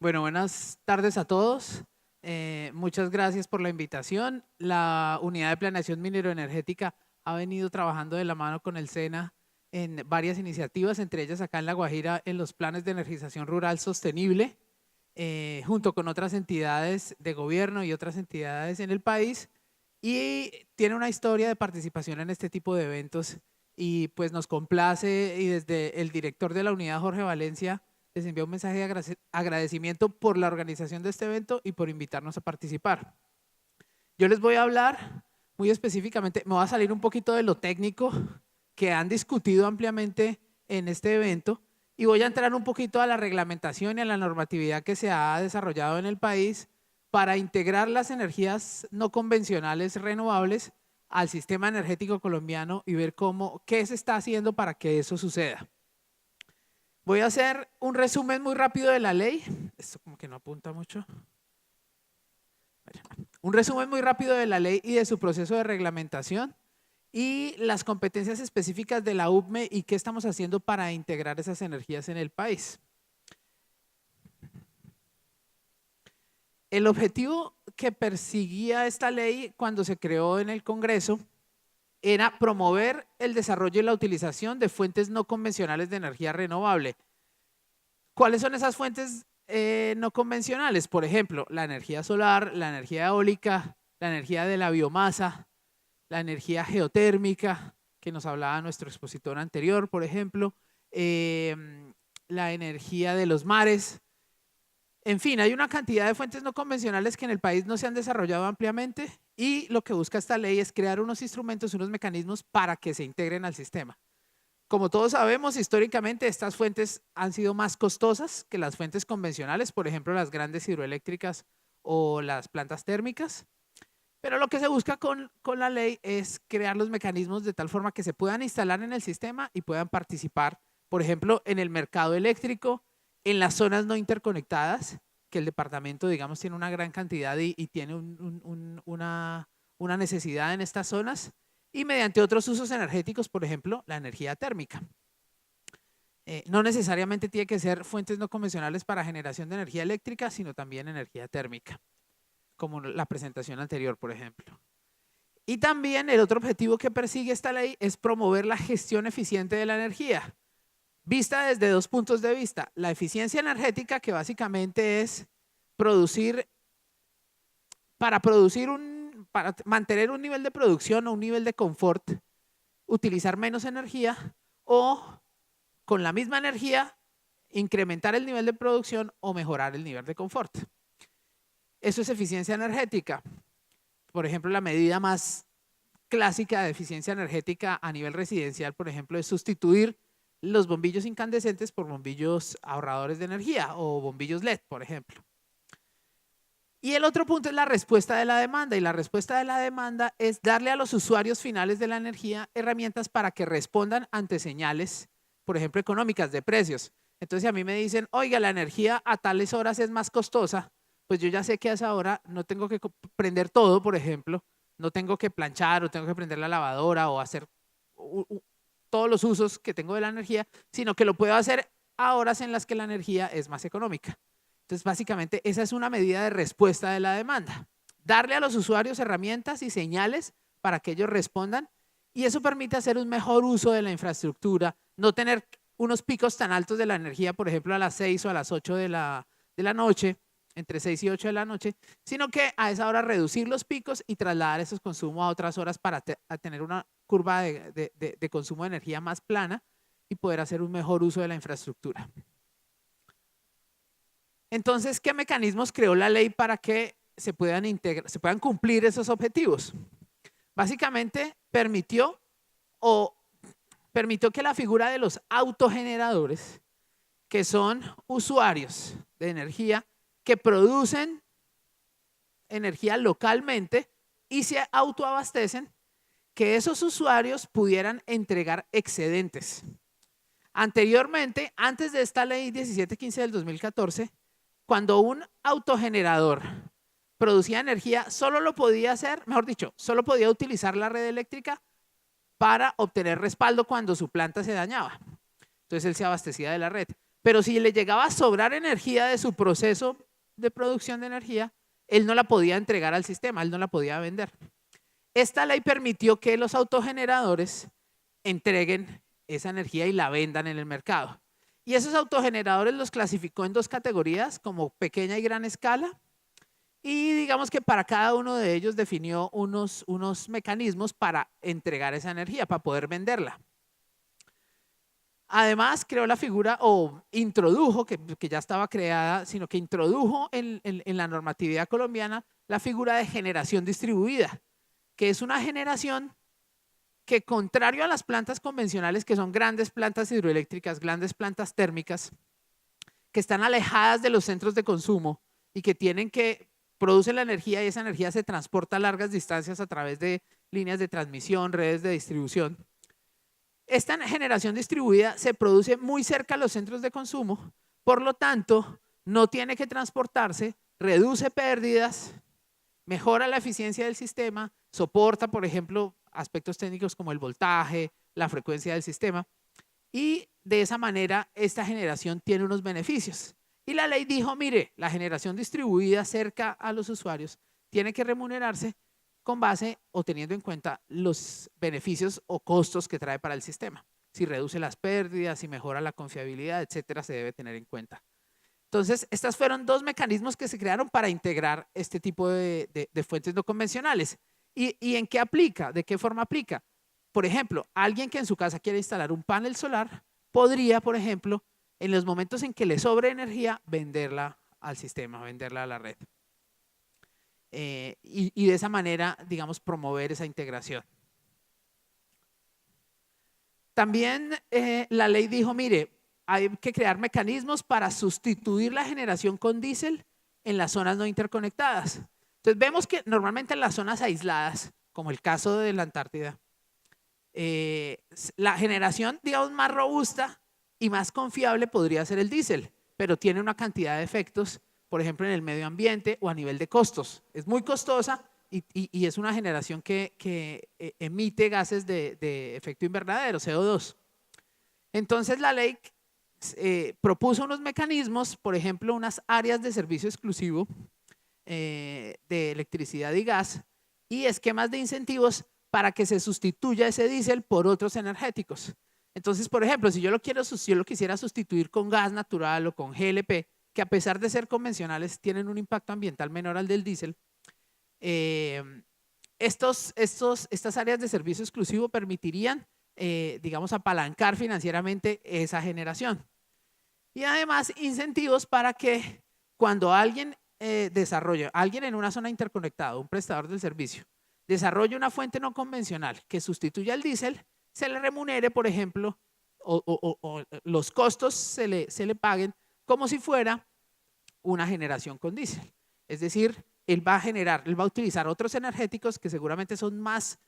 Bueno, buenas tardes a todos. Muchas gracias por la invitación. La Unidad de Planeación Minero-Energética ha venido trabajando de la mano con el SENA en varias iniciativas, entre ellas acá en La Guajira en los planes de energización rural sostenible, junto con otras entidades de gobierno y otras entidades en el país, y tiene una historia de participación en este tipo de eventos y pues nos complace, y desde el director de la unidad, Jorge Valencia, les envío un mensaje de agradecimiento por la organización de este evento y por invitarnos a participar. Yo les voy a hablar muy específicamente, me voy a salir un poquito de lo técnico que han discutido ampliamente en este evento y voy a entrar un poquito a la reglamentación y a la normatividad que se ha desarrollado en el país para integrar las energías no convencionales renovables al sistema energético colombiano y ver qué se está haciendo para que eso suceda. Voy a hacer un resumen muy rápido de la ley. Esto como que no apunta mucho. Un resumen muy rápido de la ley y de su proceso de reglamentación y las competencias específicas de la UPME y qué estamos haciendo para integrar esas energías en el país. El objetivo que perseguía esta ley cuando se creó en el Congreso era promover el desarrollo y la utilización de fuentes no convencionales de energía renovable. ¿Cuáles son esas fuentes no convencionales? Por ejemplo, la energía solar, la energía eólica, la energía de la biomasa, la energía geotérmica, que nos hablaba nuestro expositor anterior, por ejemplo, la energía de los mares. En fin, hay una cantidad de fuentes no convencionales que en el país no se han desarrollado ampliamente y lo que busca esta ley es crear unos instrumentos, unos mecanismos para que se integren al sistema. Como todos sabemos, históricamente estas fuentes han sido más costosas que las fuentes convencionales, por ejemplo, las grandes hidroeléctricas o las plantas térmicas. Pero lo que se busca con la ley es crear los mecanismos de tal forma que se puedan instalar en el sistema y puedan participar, por ejemplo, en el mercado eléctrico, en las zonas no interconectadas, que el departamento, digamos, tiene una gran cantidad y tiene una necesidad en estas zonas, y mediante otros usos energéticos, por ejemplo, la energía térmica. No necesariamente tiene que ser fuentes no convencionales para generación de energía eléctrica, sino también energía térmica, como la presentación anterior, por ejemplo. Y también el otro objetivo que persigue esta ley es promover la gestión eficiente de la energía, vista desde dos puntos de vista. La eficiencia energética, que básicamente es para mantener un nivel de producción o un nivel de confort, utilizar menos energía o con la misma energía incrementar el nivel de producción o mejorar el nivel de confort. Eso es eficiencia energética. Por ejemplo, la medida más clásica de eficiencia energética a nivel residencial, por ejemplo, es sustituir los bombillos incandescentes por bombillos ahorradores de energía o bombillos LED, por ejemplo. Y el otro punto es la respuesta de la demanda, y la respuesta de la demanda es darle a los usuarios finales de la energía herramientas para que respondan ante señales, por ejemplo, económicas de precios. Entonces, si a mí me dicen, oiga, la energía a tales horas es más costosa, pues yo ya sé que a esa hora no tengo que prender todo, por ejemplo, no tengo que planchar o tengo que prender la lavadora o hacer todos los usos que tengo de la energía, sino que lo puedo hacer a horas en las que la energía es más económica. Entonces, básicamente, esa es una medida de respuesta de la demanda. Darle a los usuarios herramientas y señales para que ellos respondan, y eso permite hacer un mejor uso de la infraestructura, no tener unos picos tan altos de la energía, por ejemplo, a las 6 o a las 8 de la noche, entre 6 y 8 de la noche, sino que a esa hora reducir los picos y trasladar esos consumos a otras horas para tener una curva de consumo de energía más plana y poder hacer un mejor uso de la infraestructura. Entonces, ¿qué mecanismos creó la ley para que se puedan cumplir esos objetivos? Básicamente permitió que la figura de los autogeneradores, que son usuarios de energía que producen energía localmente y se autoabastecen, que esos usuarios pudieran entregar excedentes. Anteriormente, antes de esta ley 1715 del 2014, cuando un autogenerador producía energía, solo lo podía hacer, mejor dicho, solo podía utilizar la red eléctrica para obtener respaldo cuando su planta se dañaba. Entonces él se abastecía de la red. pero si le llegaba a sobrar energía de su proceso de producción de energía, él no la podía entregar al sistema, él no la podía vender. Esta ley permitió que los autogeneradores entreguen esa energía y la vendan en el mercado. Y esos autogeneradores los clasificó en dos categorías, como pequeña y gran escala. Y digamos que para cada uno de ellos definió unos mecanismos para entregar esa energía, para poder venderla. Además, creó la figura, o introdujo, que ya estaba creada, sino que introdujo en la normatividad colombiana la figura de generación distribuida, que es una generación que, contrario a las plantas convencionales, que son grandes plantas hidroeléctricas, grandes plantas térmicas, que están alejadas de los centros de consumo y que producen la energía y esa energía se transporta a largas distancias a través de líneas de transmisión, redes de distribución. Esta generación distribuida se produce muy cerca a los centros de consumo, por lo tanto, no tiene que transportarse, reduce pérdidas, mejora la eficiencia del sistema, soporta, por ejemplo, aspectos técnicos como el voltaje, la frecuencia del sistema, y de esa manera esta generación tiene unos beneficios. Y la ley dijo, mire, la generación distribuida cerca a los usuarios tiene que remunerarse con base o teniendo en cuenta los beneficios o costos que trae para el sistema. Si reduce las pérdidas, si mejora la confiabilidad, etcétera, se debe tener en cuenta. Entonces, estos fueron dos mecanismos que se crearon para integrar este tipo de fuentes no convencionales. ¿Y en qué aplica? ¿De qué forma aplica? Por ejemplo, alguien que en su casa quiere instalar un panel solar podría, por ejemplo, en los momentos en que le sobre energía, venderla al sistema, venderla a la red. Y de esa manera, digamos, promover esa integración. También la ley dijo, mire, hay que crear mecanismos para sustituir la generación con diésel en las zonas no interconectadas. Entonces vemos que normalmente en las zonas aisladas, como el caso de la Antártida, la generación, digamos, más robusta y más confiable podría ser el diésel, pero tiene una cantidad de efectos, por ejemplo, en el medio ambiente o a nivel de costos. Es muy costosa y es una generación que emite gases de efecto invernadero, CO2. Entonces la ley propuso unos mecanismos, por ejemplo, unas áreas de servicio exclusivo de electricidad y gas y esquemas de incentivos para que se sustituya ese diésel por otros energéticos. Entonces, por ejemplo, si yo lo quisiera sustituir con gas natural o con GLP, que a pesar de ser convencionales tienen un impacto ambiental menor al del diésel, estas áreas de servicio exclusivo permitirían, digamos, apalancar financieramente esa generación. Y además incentivos para que cuando alguien alguien en una zona interconectada, un prestador del servicio, desarrolle una fuente no convencional que sustituya al diésel, se le remunere, por ejemplo, o los costos se le paguen como si fuera una generación con diésel. Es decir, él va a utilizar otros energéticos que seguramente son más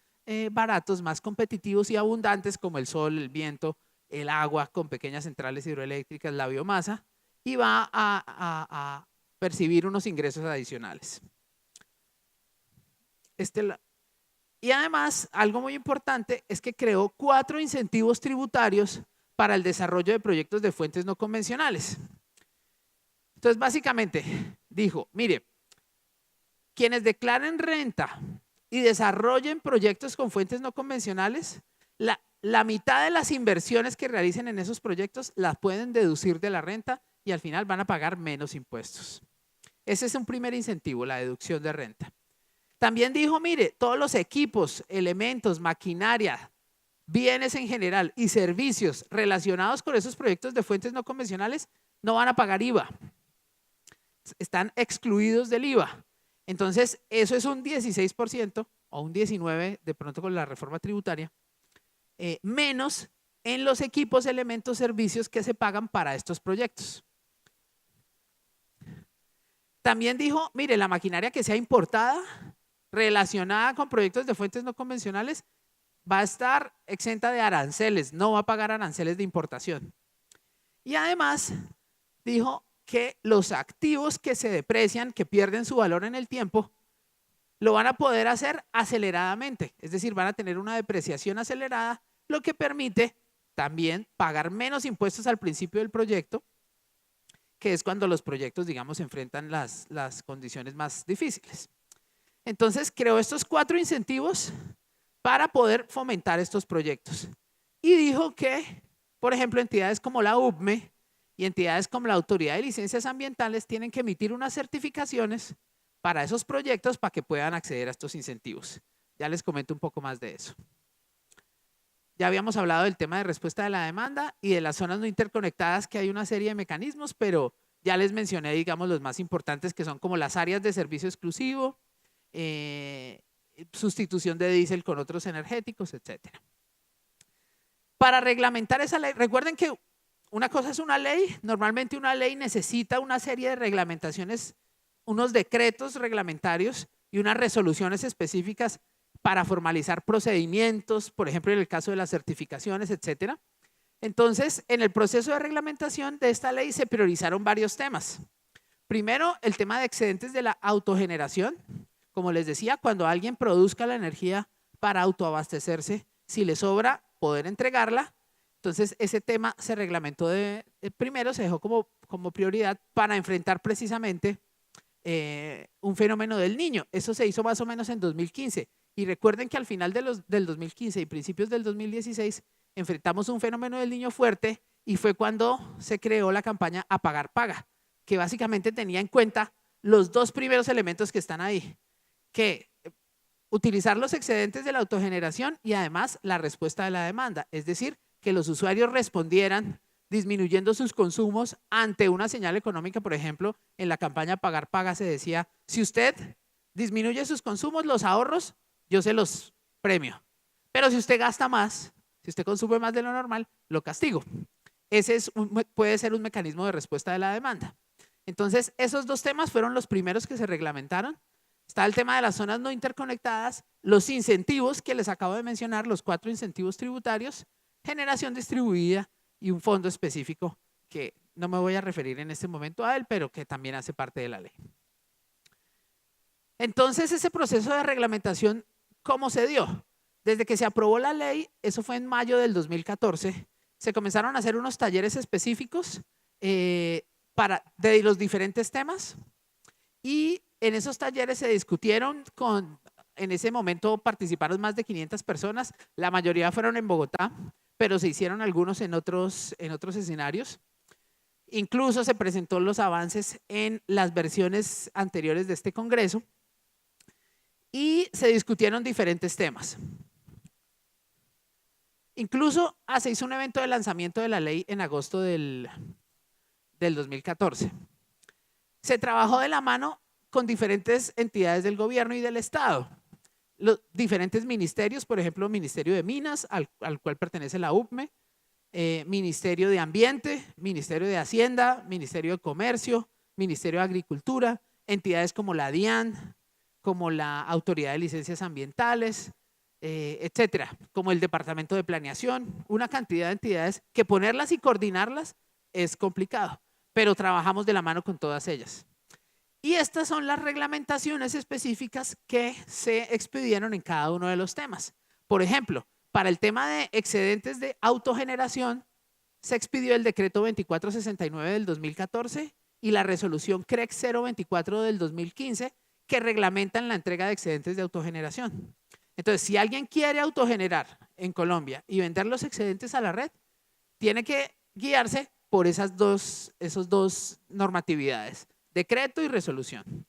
baratos, más competitivos y abundantes, como el sol, el viento, el agua con pequeñas centrales hidroeléctricas, la biomasa, y va a percibir unos ingresos adicionales. Y además, algo muy importante es que creó 4 incentivos tributarios para el desarrollo de proyectos de fuentes no convencionales. Entonces, básicamente, dijo, mire, quienes declaren renta y desarrollen proyectos con fuentes no convencionales, la mitad de las inversiones que realicen en esos proyectos las pueden deducir de la renta y al final van a pagar menos impuestos. Ese es un primer incentivo, la deducción de renta. También dijo, mire, todos los equipos, elementos, maquinaria, bienes en general y servicios relacionados con esos proyectos de fuentes no convencionales no van a pagar IVA. Están excluidos del IVA. Entonces, eso es un 16% o un 19% de pronto con la reforma tributaria, menos en los equipos, elementos, servicios que se pagan para estos proyectos. También dijo, mire, la maquinaria que sea importada relacionada con proyectos de fuentes no convencionales va a estar exenta de aranceles, no va a pagar aranceles de importación. Y además dijo que los activos que se deprecian, que pierden su valor en el tiempo, lo van a poder hacer aceleradamente, es decir, van a tener una depreciación acelerada, lo que permite también pagar menos impuestos al principio del proyecto que es cuando los proyectos, digamos, enfrentan las condiciones más difíciles. Entonces, creó estos 4 incentivos para poder fomentar estos proyectos. Y dijo que, por ejemplo, entidades como la UPME y entidades como la Autoridad de Licencias Ambientales tienen que emitir unas certificaciones para esos proyectos para que puedan acceder a estos incentivos. Ya les comento un poco más de eso. Ya habíamos hablado del tema de respuesta de la demanda y de las zonas no interconectadas, que hay una serie de mecanismos, pero ya les mencioné, digamos, los más importantes, que son como las áreas de servicio exclusivo, sustitución de diésel con otros energéticos, etcétera. Para reglamentar esa ley, recuerden que una cosa es una ley, normalmente una ley necesita una serie de reglamentaciones, unos decretos reglamentarios y unas resoluciones específicas para formalizar procedimientos, por ejemplo, en el caso de las certificaciones, etcétera. Entonces, en el proceso de reglamentación de esta ley se priorizaron varios temas. Primero, el tema de excedentes de la autogeneración. Como les decía, cuando alguien produzca la energía para autoabastecerse, si le sobra, poder entregarla. Entonces, ese tema se reglamentó primero, se dejó como prioridad para enfrentar precisamente un fenómeno del Niño. Eso se hizo más o menos en 2015. Y recuerden que al final del 2015 y principios del 2016 enfrentamos un fenómeno del Niño fuerte y fue cuando se creó la campaña Apagar Paga, que básicamente tenía en cuenta los 2 primeros elementos que están ahí, que utilizar los excedentes de la autogeneración y además la respuesta de la demanda, es decir, que los usuarios respondieran disminuyendo sus consumos ante una señal económica. Por ejemplo, en la campaña Pagar Paga se decía, si usted disminuye sus consumos, los ahorros, yo se los premio. Pero si usted gasta más, si usted consume más de lo normal, lo castigo. Ese puede ser un mecanismo de respuesta de la demanda. Entonces, esos 2 temas fueron los primeros que se reglamentaron. Está el tema de las zonas no interconectadas, los incentivos que les acabo de mencionar, los 4 incentivos tributarios, generación distribuida y un fondo específico que no me voy a referir en este momento a él, pero que también hace parte de la ley. Entonces, ese proceso de reglamentación, ¿cómo se dio? Desde que se aprobó la ley, eso fue en mayo del 2014, se comenzaron a hacer unos talleres específicos de los diferentes temas y en esos talleres se discutieron en ese momento participaron más de 500 personas, la mayoría fueron en Bogotá, pero se hicieron algunos en otros escenarios. Incluso se presentó los avances en las versiones anteriores de este congreso y se discutieron diferentes temas. Incluso se hizo un evento de lanzamiento de la ley en agosto del 2014. Se trabajó de la mano con diferentes entidades del gobierno y del Estado. Los diferentes ministerios, por ejemplo, Ministerio de Minas, al cual pertenece la UPME, Ministerio de Ambiente, Ministerio de Hacienda, Ministerio de Comercio, Ministerio de Agricultura, entidades como la DIAN, como la Autoridad de Licencias Ambientales, etcétera, como el Departamento de Planeación, una cantidad de entidades que ponerlas y coordinarlas es complicado, pero trabajamos de la mano con todas ellas. Y estas son las reglamentaciones específicas que se expidieron en cada uno de los temas. Por ejemplo, para el tema de excedentes de autogeneración, se expidió el decreto 2469 del 2014 y la resolución CREC 024 del 2015 que reglamentan la entrega de excedentes de autogeneración. Entonces, si alguien quiere autogenerar en Colombia y vender los excedentes a la red, tiene que guiarse por esas dos normatividades, decreto y resolución.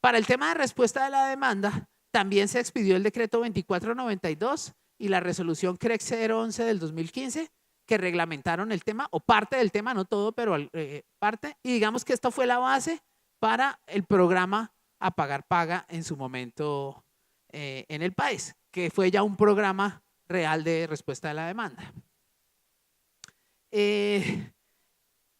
Para el tema de respuesta de la demanda, también se expidió el decreto 2492 y la resolución CREC 011 del 2015 que reglamentaron el tema, o parte del tema, no todo, pero parte, y digamos que esto fue la base para el programa Apagar Paga en su momento en el país, que fue ya un programa real de respuesta de la demanda.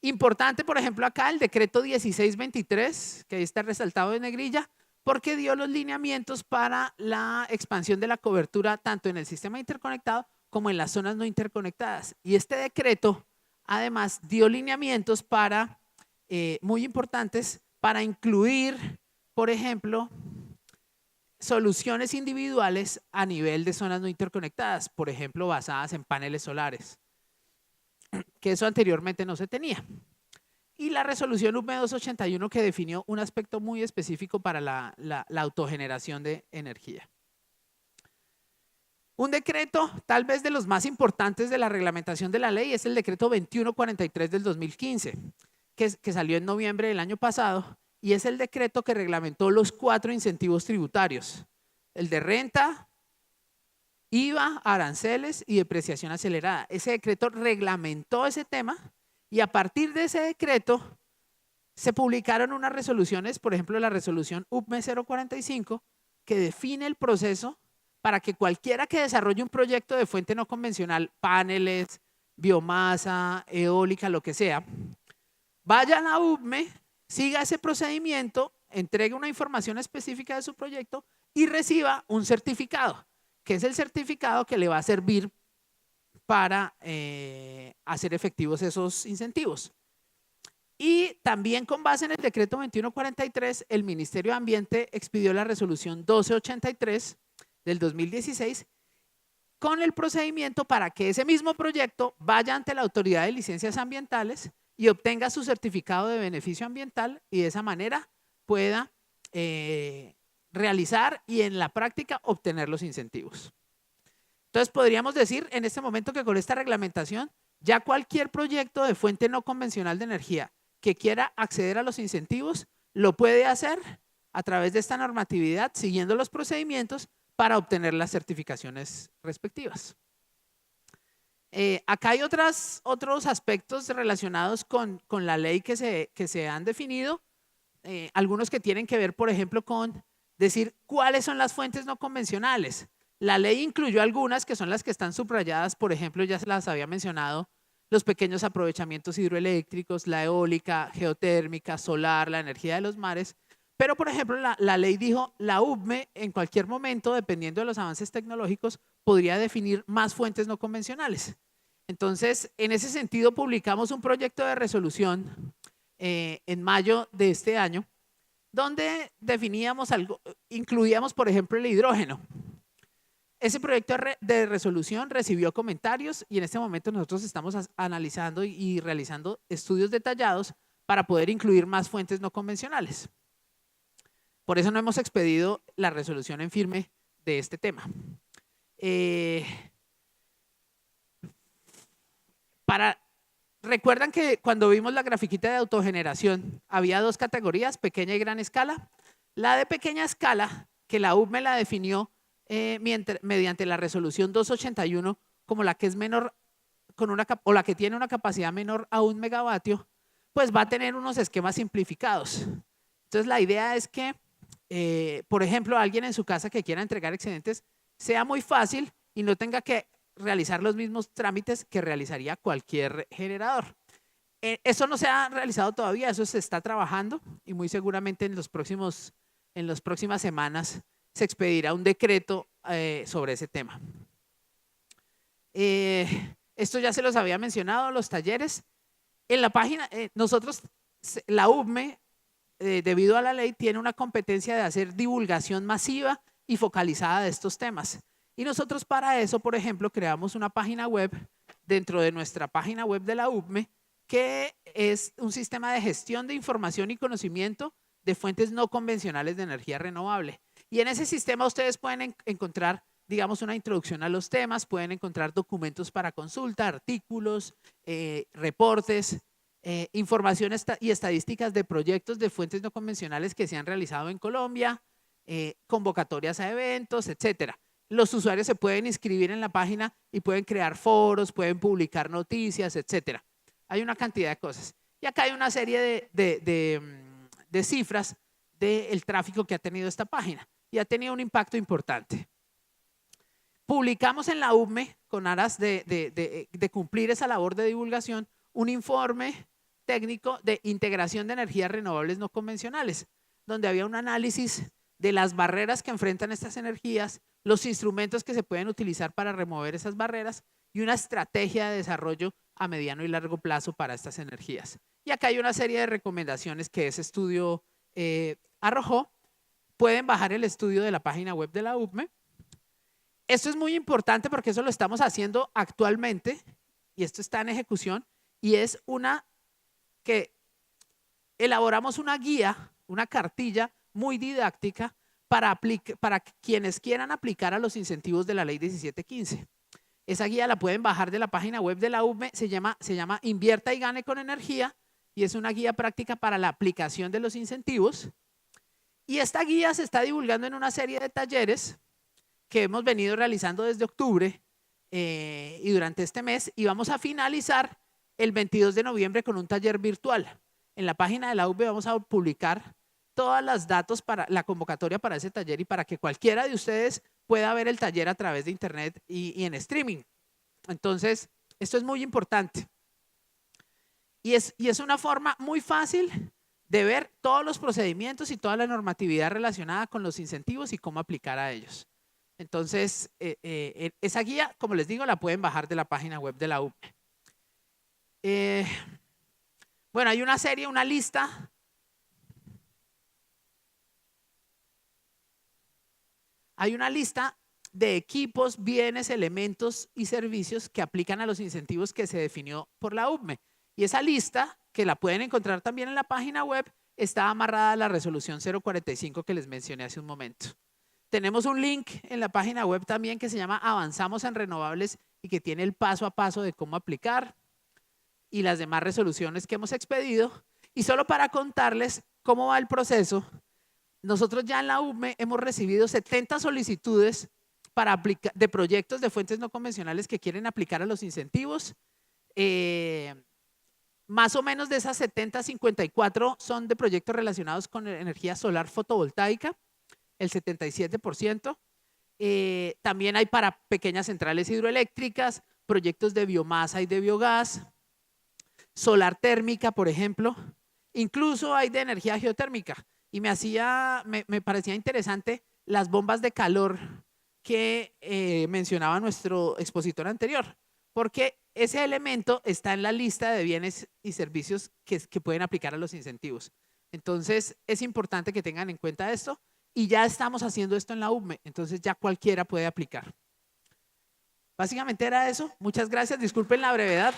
Importante, por ejemplo, acá el decreto 1623, que ahí está resaltado en negrilla, porque dio los lineamientos para la expansión de la cobertura tanto en el sistema interconectado como en las zonas no interconectadas. Y este decreto, además, dio lineamientos para, muy importantes, para incluir, por ejemplo, soluciones individuales a nivel de zonas no interconectadas, por ejemplo, basadas en paneles solares, que eso anteriormente no se tenía. Y la resolución UPME 281 que definió un aspecto muy específico para la autogeneración de energía. Un decreto, tal vez de los más importantes de la reglamentación de la ley, es el decreto 2143 del 2015, que salió en noviembre del año pasado, y es el decreto que reglamentó los 4 incentivos tributarios: el de renta, IVA, aranceles y depreciación acelerada. Ese decreto reglamentó ese tema y a partir de ese decreto se publicaron unas resoluciones, por ejemplo la resolución UPME 045, que define el proceso para que cualquiera que desarrolle un proyecto de fuente no convencional, paneles, biomasa, eólica, lo que sea, vaya a la UPME, siga ese procedimiento, entregue una información específica de su proyecto y reciba un certificado, que es el certificado que le va a servir para hacer efectivos esos incentivos. Y también con base en el decreto 2143, el Ministerio de Ambiente expidió la resolución 1283 del 2016 con el procedimiento para que ese mismo proyecto vaya ante la Autoridad de Licencias Ambientales y obtenga su certificado de beneficio ambiental y de esa manera pueda realizar y en la práctica obtener los incentivos. Entonces podríamos decir en este momento que con esta reglamentación ya cualquier proyecto de fuente no convencional de energía que quiera acceder a los incentivos lo puede hacer a través de esta normatividad siguiendo los procedimientos para obtener las certificaciones respectivas. Acá hay otros aspectos relacionados con la ley que se han definido, algunos que tienen que ver, por ejemplo, con decir cuáles son las fuentes no convencionales. La ley incluyó algunas que son las que están subrayadas, por ejemplo, ya se las había mencionado, los pequeños aprovechamientos hidroeléctricos, la eólica, geotérmica, solar, la energía de los mares. Pero, por ejemplo, la ley dijo, la UPME en cualquier momento, dependiendo de los avances tecnológicos, podría definir más fuentes no convencionales. Entonces, en ese sentido, publicamos un proyecto de resolución en mayo de este año, donde definíamos algo, incluíamos, por ejemplo, el hidrógeno. Ese proyecto de resolución recibió comentarios y en este momento nosotros estamos analizando y realizando estudios detallados para poder incluir más fuentes no convencionales. Por eso no hemos expedido la resolución en firme de este tema. ¿Recuerdan que cuando vimos la grafiquita de autogeneración había 2 categorías, pequeña y gran escala? La de pequeña escala, que la UPME la definió mediante la resolución 281 como la que es menor o la que tiene una capacidad menor a 1 megavatio, pues va a tener unos esquemas simplificados. Entonces la idea es que por ejemplo, alguien en su casa que quiera entregar excedentes sea muy fácil y no tenga que realizar los mismos trámites que realizaría cualquier generador. Eso no se ha realizado todavía, eso se está trabajando y muy seguramente en las próximas semanas se expedirá un decreto sobre ese tema. Esto ya se los había mencionado, los talleres. En la página, nosotros, la UPME, debido a la ley, tiene una competencia de hacer divulgación masiva y focalizada de estos temas. Y nosotros para eso, por ejemplo, creamos una página web dentro de nuestra página web de la UPME, que es un sistema de gestión de información y conocimiento de fuentes no convencionales de energía renovable. Y en ese sistema ustedes pueden encontrar, digamos, una introducción a los temas, pueden encontrar documentos para consulta, artículos, reportes, información y estadísticas de proyectos de fuentes no convencionales que se han realizado en Colombia, convocatorias a eventos, etcétera. Los usuarios se pueden inscribir en la página y pueden crear foros, pueden publicar noticias, etcétera. Hay una cantidad de cosas. Y acá hay una serie de cifras del tráfico que ha tenido esta página y ha tenido un impacto importante. Publicamos en la UPME, con aras de cumplir esa labor de divulgación, un informe técnico de integración de energías renovables no convencionales, donde había un análisis de las barreras que enfrentan estas energías, los instrumentos que se pueden utilizar para remover esas barreras y una estrategia de desarrollo a mediano y largo plazo para estas energías. Y acá hay una serie de recomendaciones que ese estudio arrojó. Pueden bajar el estudio de la página web de la UPME. Esto es muy importante porque eso lo estamos haciendo actualmente y esto está en ejecución y es una que elaboramos una guía, una cartilla muy didáctica para quienes quieran aplicar a los incentivos de la ley 1715. Esa guía la pueden bajar de la página web de la UVME, se llama Invierta y Gane con Energía, y es una guía práctica para la aplicación de los incentivos. Y esta guía se está divulgando en una serie de talleres que hemos venido realizando desde octubre y durante este mes, y vamos a finalizar el 22 de noviembre con un taller virtual. En la página de la UVME vamos a publicar todos los datos para la convocatoria para ese taller y para que cualquiera de ustedes pueda ver el taller a través de internet y en streaming. Entonces, esto es muy importante. Y es una forma muy fácil de ver todos los procedimientos y toda la normatividad relacionada con los incentivos y cómo aplicar a ellos. Entonces, esa guía, como les digo, la pueden bajar de la página web de la UVME. Bueno, hay una serie, una lista. Hay una lista de equipos, bienes, elementos y servicios que aplican a los incentivos que se definió por la UVME. Y esa lista, que la pueden encontrar también en la página web, está amarrada a la resolución 045 que les mencioné hace un momento. Tenemos un link en la página web también que se llama Avanzamos en Renovables y que tiene el paso a paso de cómo aplicar y las demás resoluciones que hemos expedido. Y solo para contarles cómo va el proceso, nosotros ya en la UVME hemos recibido 70 solicitudes de proyectos de fuentes no convencionales que quieren aplicar a los incentivos. Más o menos de esas 70, 54 son de proyectos relacionados con energía solar fotovoltaica, el 77%. También hay para pequeñas centrales hidroeléctricas, proyectos de biomasa y de biogás, solar térmica, por ejemplo. Incluso hay de energía geotérmica. Y me parecía interesante las bombas de calor que mencionaba nuestro expositor anterior, porque ese elemento está en la lista de bienes y servicios que pueden aplicar a los incentivos. Entonces, es importante que tengan en cuenta esto y ya estamos haciendo esto en la UVME, entonces ya cualquiera puede aplicar. Básicamente era eso. Muchas gracias, disculpen la brevedad.